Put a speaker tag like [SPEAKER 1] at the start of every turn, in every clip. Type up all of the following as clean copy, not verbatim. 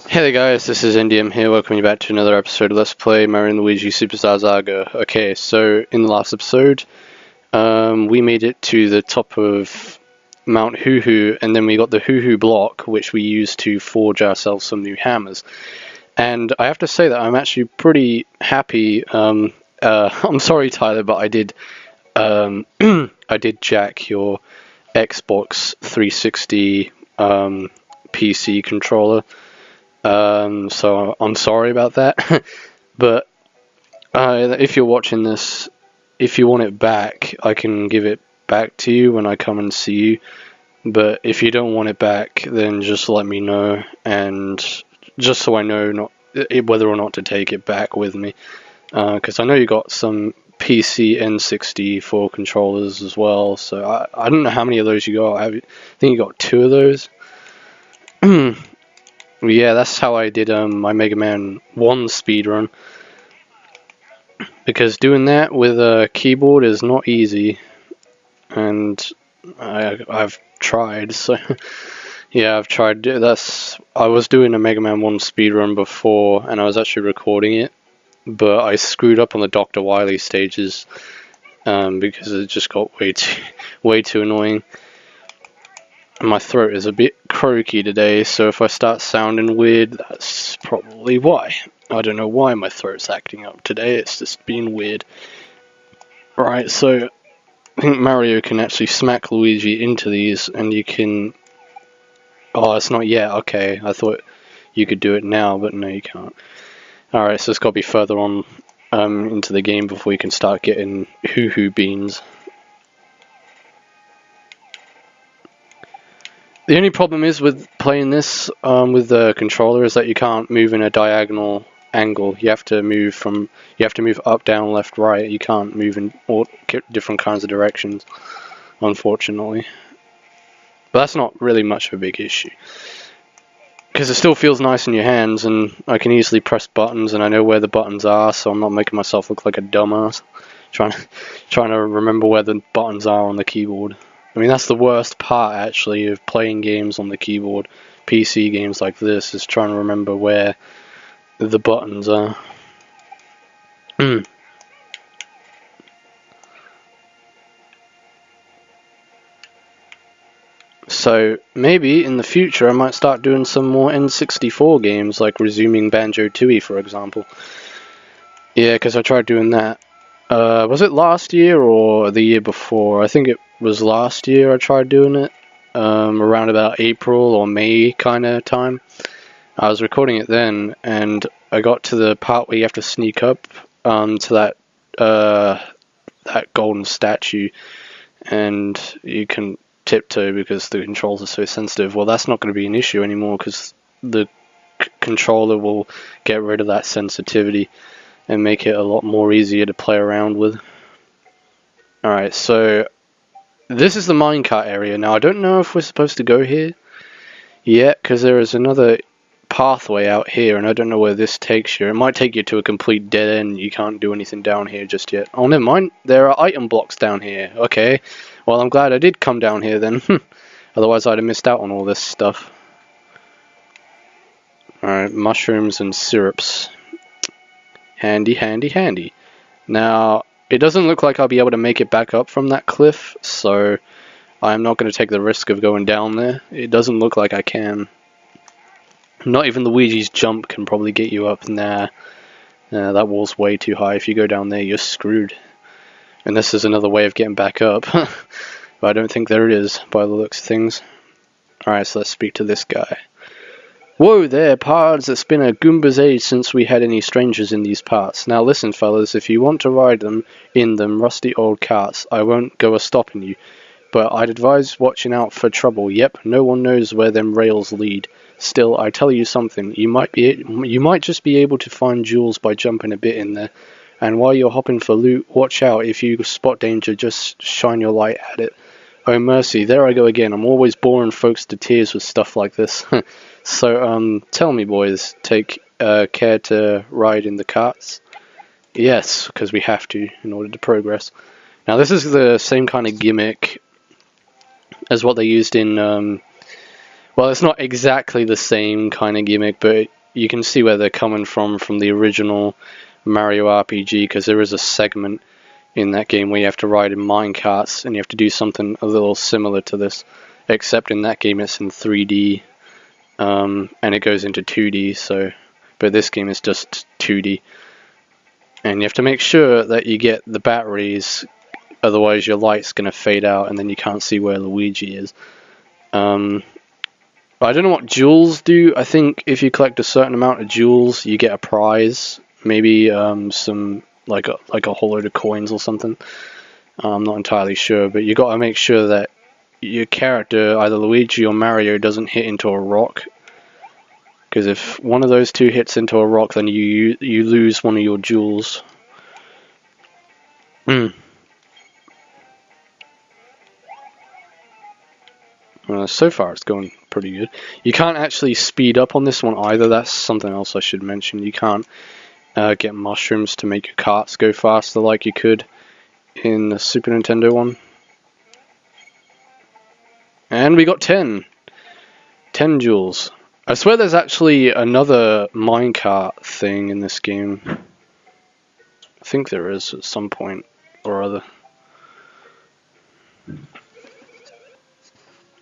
[SPEAKER 1] Hey there guys, this is NDM here, welcome you back to another episode of Let's Play Mario Luigi Superstar Saga. Okay, so in the last episode, we made it to the top of Mount Hoohoo, and then we got the Hoohoo block, which we used to forge ourselves some new hammers. And I have to say that I'm actually pretty happy. I'm sorry Tyler, but I did I did jack your Xbox 360 PC controller. So I'm sorry about that. But if you're watching this, if you want it back, I can give it back to you when I come and see you. But if you don't want it back, then just let me know, and just so I know whether or not to take it back with me. Because I know you got some PC N64 controllers as well, so I don't know how many of those you got. I think you got 2 of those. Yeah, that's how I did my Mega Man 1 speedrun. Because doing that with a keyboard is not easy. And I've tried, so... yeah, I've tried. I was doing a Mega Man 1 speedrun before, and I was actually recording it. But I screwed up on the Dr. Wily stages. Because it just got way too annoying. My throat is a bit croaky today, so if I start sounding weird, that's probably why. I don't know why my throat's acting up today, it's just being weird. Right, so I think Mario can actually smack Luigi into these, and you can... Oh, it's not yet, okay. I thought you could do it now, but no, you can't. Alright, so it's got to be further on into the game before you can start getting Hoohoo beans. The only problem is with playing this with the controller is that you can't move in a diagonal angle. You have to move up, down, left, right. You can't move in all different kinds of directions, unfortunately. But that's not really much of a big issue, because it still feels nice in your hands, and I can easily press buttons, and I know where the buttons are, so I'm not making myself look like a dumbass trying to remember where the buttons are on the keyboard. I mean, that's the worst part, actually, of playing games on the keyboard. PC games like this, is trying to remember where the buttons are. So, maybe in the future I might start doing some more N64 games, like resuming Banjo-Tooie, for example. Yeah, because I tried doing that. Was it last year or the year before? I think it was last year I tried doing it, around about April or May kind of time. I was recording it then, and I got to the part where you have to sneak up to that golden statue, and you can tiptoe because the controls are so sensitive. Well, that's not going to be an issue anymore, because the controller will get rid of that sensitivity and make it a lot more easier to play around with. Alright, so this is the minecart area. Now, I don't know if we're supposed to go here yet, because there is another pathway out here, and I don't know where this takes you. It might take you to a complete dead end. You can't do anything down here just yet. Oh, never mind. There are item blocks down here. Okay. Well, I'm glad I did come down here then. Otherwise, I'd have missed out on all this stuff. Alright, mushrooms and syrups. Handy, handy, handy. Now, it doesn't look like I'll be able to make it back up from that cliff, so I'm not going to take the risk of going down there. It doesn't look like I can. Not even Luigi's jump can probably get you up. Nah, that wall's way too high. If you go down there, you're screwed. And this is another way of getting back up. But I don't think there is, by the looks of things. Alright, so let's speak to this guy. Whoa there, pards, it's been a Goomba's age since we had any strangers in these parts. Now listen, fellas, if you want to ride in them rusty old carts, I won't go a-stopping you. But I'd advise watching out for trouble. Yep, no one knows where them rails lead. Still, I tell you something, you might just be able to find jewels by jumping a bit in there. And while you're hopping for loot, watch out. If you spot danger, just shine your light at it. Oh mercy, there I go again. I'm always boring folks to tears with stuff like this. So, tell me, boys, take care to ride in the carts? Yes, because we have to in order to progress. Now, this is the same kind of gimmick as what they used in Well, it's not exactly the same kind of gimmick, but you can see where they're coming from the original Mario RPG, because there is a segment in that game where you have to ride in minecarts, and you have to do something a little similar to this, except in that game it's in 3D, and it goes into 2D, but this game is just 2D. And you have to make sure that you get the batteries, otherwise your light's going to fade out and then you can't see where Luigi is. I don't know what jewels do. I think if you collect a certain amount of jewels, you get a prize. Maybe some like a whole load of coins or something. I'm not entirely sure, but you got to make sure that your character, either Luigi or Mario, doesn't hit into a rock. Because if one of those two hits into a rock, then you lose one of your jewels. So far it's going pretty good. You can't actually speed up on this one either. That's something else I should mention. You can't get mushrooms to make your carts go faster like you could in the Super Nintendo one. And we got 10 jewels. I swear there's actually another minecart thing in this game. I think there is at some point or other.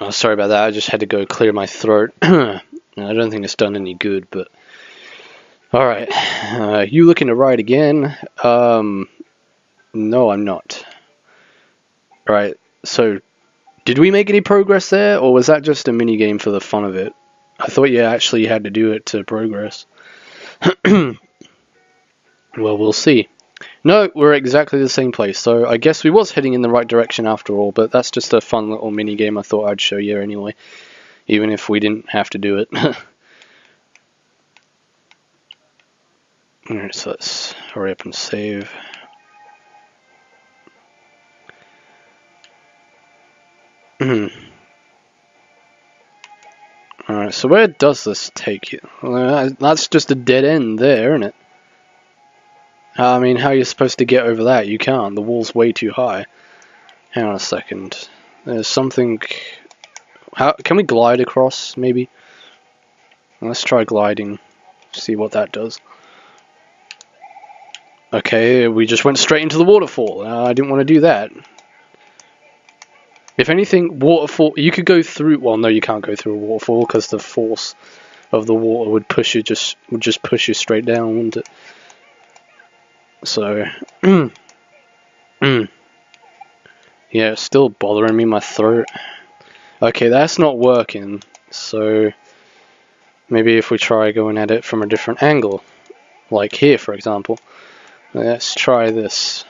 [SPEAKER 1] Oh, sorry about that, I just had to go clear my throat. I don't think it's done any good, but... Alright, you looking to ride again? No, I'm not. Alright, so... Did we make any progress there, or was that just a mini-game for the fun of it? I thought you actually had to do it to progress. Well, we'll see. No, we're exactly the same place, so I guess we was heading in the right direction after all, but that's just a fun little mini-game I thought I'd show you anyway, even if we didn't have to do it. Alright, so let's hurry up and save. Alright, so where does this take you? Well, that's just a dead end there, isn't it? I mean, how are you supposed to get over that? You can't. The wall's way too high. Hang on a second. There's something... Can we glide across, maybe? Let's try gliding. See what that does. Okay, we just went straight into the waterfall. I didn't want to do that. If anything, waterfall... You could go through... Well, no, you can't go through a waterfall because the force of the water would push you would just push you straight down, wouldn't it? So, yeah, it's still bothering me, my throat. Okay, that's not working, so maybe if we try going at it from a different angle, like here, for example. Let's try this.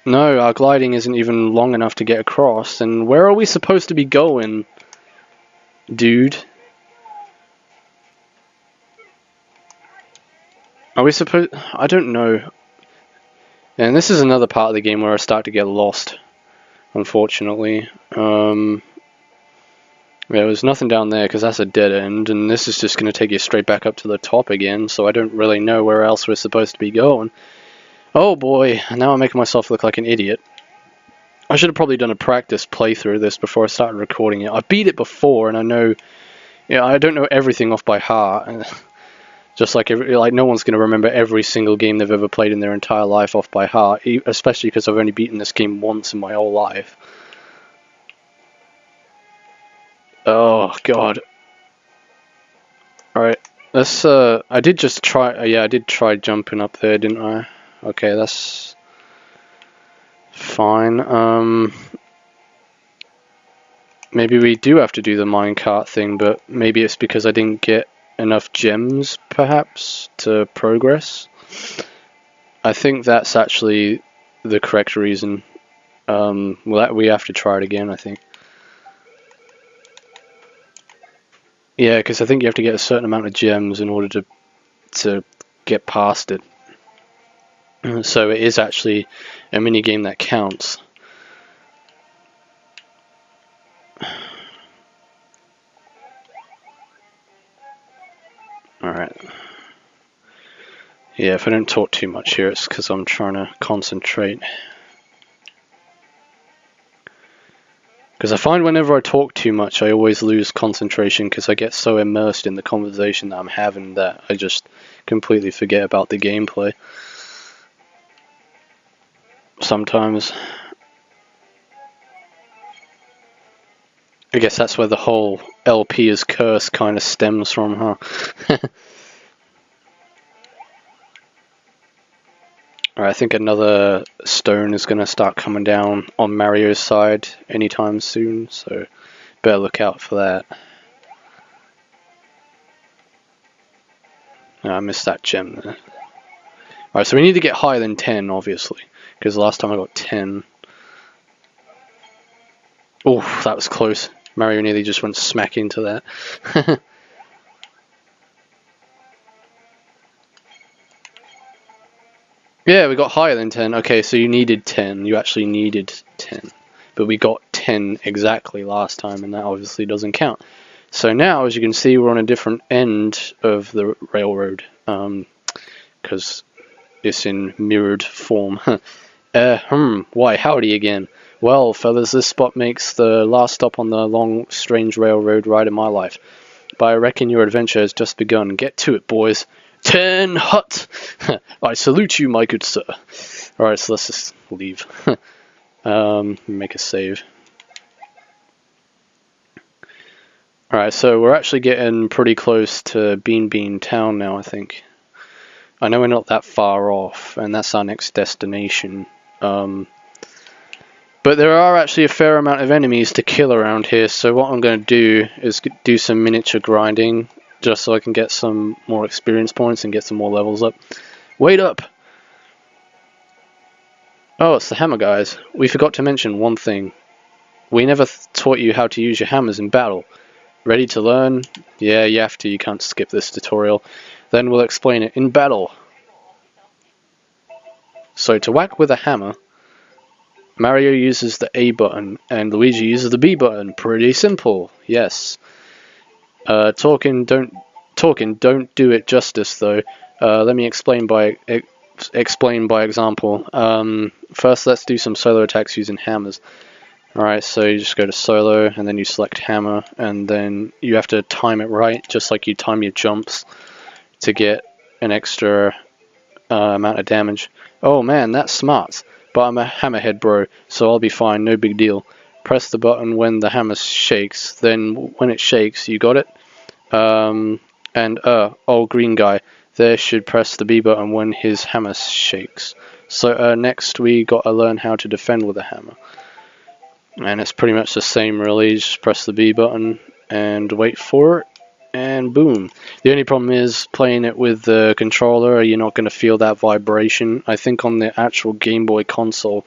[SPEAKER 1] No, our gliding isn't even long enough to get across, and where are we supposed to be going, dude? Are we supposed... I don't know. And this is another part of the game where I start to get lost, unfortunately. Yeah, there's nothing down there because that's a dead end, and this is just going to take you straight back up to the top again, so I don't really know where else we're supposed to be going. Oh boy, now I'm making myself look like an idiot. I should have probably done a practice playthrough of this before I started recording it. I beat it before, and I know... Yeah, I don't know everything off by heart. Just like no one's going to remember every single game they've ever played in their entire life off by heart, especially because I've only beaten this game once in my whole life. Oh god. Alright, let's I did just try, yeah, I did try jumping up there, didn't I? Okay, that's fine. Maybe we do have to do the minecart thing, but maybe it's because I didn't get enough gems, perhaps, to progress. I think that's actually the correct reason. We have to try it again, I think. Yeah, because I think you have to get a certain amount of gems in order to get past it. So it is actually a mini game that counts. Alright. Yeah, if I don't talk too much here, it's because I'm trying to concentrate. Because find whenever I talk too much, I always lose concentration because I get so immersed in the conversation that I'm having that I just completely forget about the gameplay. Sometimes. I guess that's where the whole LP is cursed kind of stems from, huh? Alright, I think another stone is going to start coming down on Mario's side anytime soon, so better look out for that. Oh, I missed that gem there. Alright, so we need to get higher than 10, obviously, because last time I got 10. Oh, that was close. Mario nearly just went smack into that. Yeah, we got higher than 10. Okay, so you needed 10. You actually needed 10. But we got 10 exactly last time, and that obviously doesn't count. So now, as you can see, we're on a different end of the railroad. Because it's in mirrored form. Why, howdy again. Well, fellas, this spot makes the last stop on the long, strange railroad ride of my life. But I reckon your adventure has just begun. Get to it, boys. 10 hut! I salute you, my good sir. Alright, so let's just leave. Make a save. Alright, so we're actually getting pretty close to Beanbean Town now, I think. I know we're not that far off, and that's our next destination. But there are actually a fair amount of enemies to kill around here, so what I'm going to do is do some miniature grinding, just so I can get some more experience points and get some more levels up. Wait up! Oh, it's the hammer guys. We forgot to mention one thing. We never taught you how to use your hammers in battle. Ready to learn? Yeah, you have to. You can't skip this tutorial. Then we'll explain it in battle. So to whack with a hammer, Mario uses the A button and Luigi uses the B button. Pretty simple, yes. Talking don't do it justice though. Let me explain by example. First, let's do some solo attacks using hammers. Alright, so you just go to solo and then you select hammer, and then you have to time it right, just like you time your jumps to get an extra amount of damage. Oh man, that's smart. But I'm a hammerhead bro, so I'll be fine, no big deal. Press the button when the hammer shakes, then when it shakes, you got it? Old green guy, there should press the B button when his hammer shakes. So next we gotta learn how to defend with a hammer. And it's pretty much the same really, just press the B button and wait for it, and boom. The only problem is playing it with the controller, you're not going to feel that vibration. I think on the actual Game Boy console,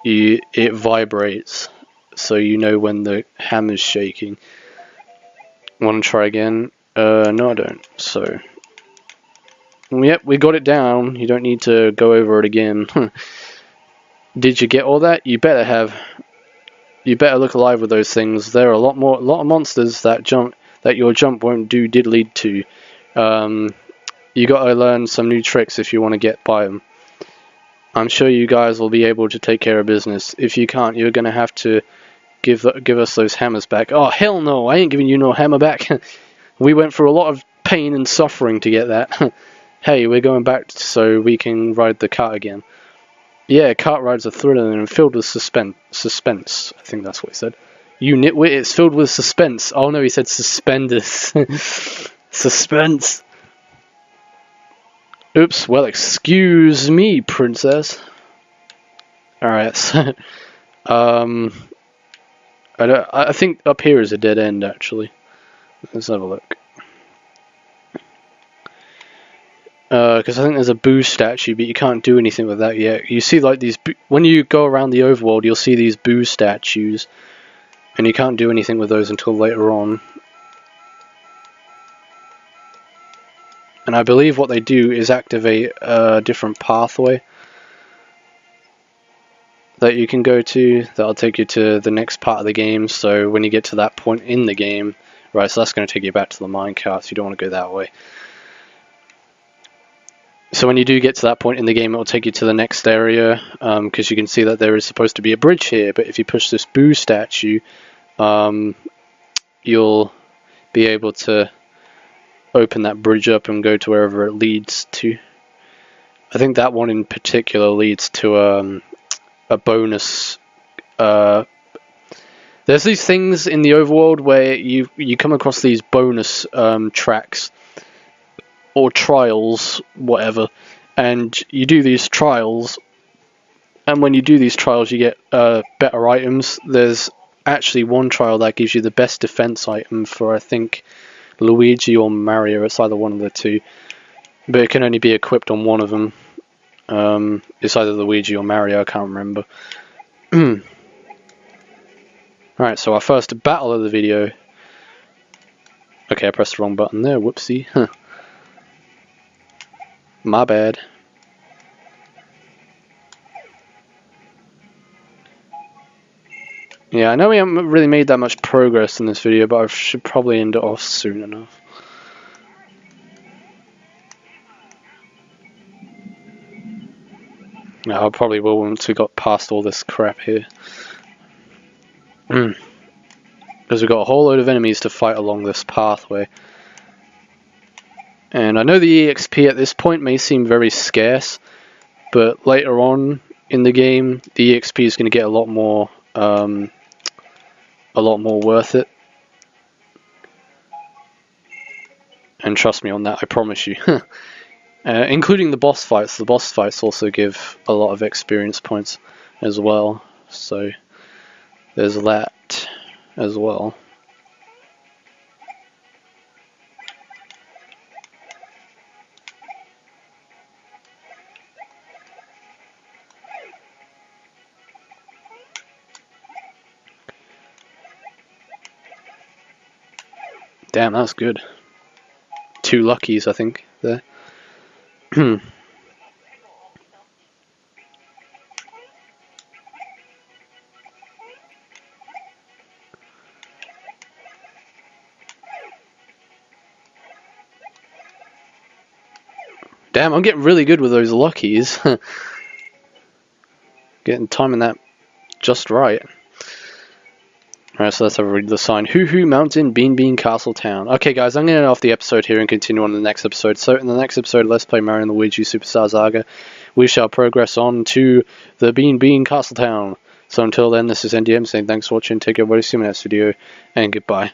[SPEAKER 1] it vibrates, so you know when the hammer's shaking. Want to try again? No I don't. So, yep, we got it down. You don't need to go over it again. Did you get all that? You better have. You better look alive with those things. There are a lot of monsters that your jump won't do diddly to. You gotta learn some new tricks if you want to get by them. I'm sure you guys will be able to take care of business. If you can't, you're gonna have to give us those hammers back. Oh hell no! I ain't giving you no hammer back. We went through a lot of pain and suffering to get that. Hey, we're going back so we can ride the cart again. Yeah, cart rides are thrilling and filled with suspense. I think that's what he said. You nitwit, it's filled with suspense. Oh no, he said suspenders. Suspense. Oops, well excuse me, princess. Alright, so, I think up here is a dead end actually. Let's have a look. Because I think there's a Boo statue, but you can't do anything with that yet. You see, like these, when you go around the overworld, you'll see these Boo statues, and you can't do anything with those until later on. And I believe what they do is activate a different pathway that you can go to. That'll take you to the next part of the game. So when you get to that point in the game, so that's going to take you back to the minecart. So you don't want to go that way. So So when you do get to that point in the game, it will take you to the next area, because you can see that there is supposed to be a bridge here, but if you push this Boo statue, you'll be able to open that bridge up and go to wherever it leads to. I think that one in particular leads to a bonus. There's these things in the overworld where you come across these bonus tracks or trials, whatever, and you do these trials, and when you do these trials you get better items. There's actually one trial that gives you the best defense item for, I think, Luigi or Mario. It's either one of the two, but it can only be equipped on one of them. It's either Luigi or Mario, I can't remember. Alright, so our first battle of the video. Okay, I pressed the wrong button there, whoopsie. My bad. Yeah, I know we haven't really made that much progress in this video, but I should probably end it off soon enough. No, I probably will once we got past all this crap here. Because we've got a whole load of enemies to fight along this pathway. And I know the EXP at this point may seem very scarce, but later on in the game, the EXP is going to get a lot more worth it. And trust me on that, I promise you. Including the boss fights. The boss fights also give a lot of experience points as well. So there's that as well. Damn, that's good. 2 luckies, I think, there. Damn, I'm getting really good with those luckies. Timing that just right. Alright, so let's have a read of the sign. Hoohoo Mountain, Beanbean Castle Town. Okay guys, I'm going to end off the episode here and continue on to the next episode. So in the next episode, let's play Mario Luigi Superstar Saga. We shall progress on to the Beanbean Castle Town. So until then, this is NDM saying thanks for watching, take care, everybody, see you in the next video, and goodbye.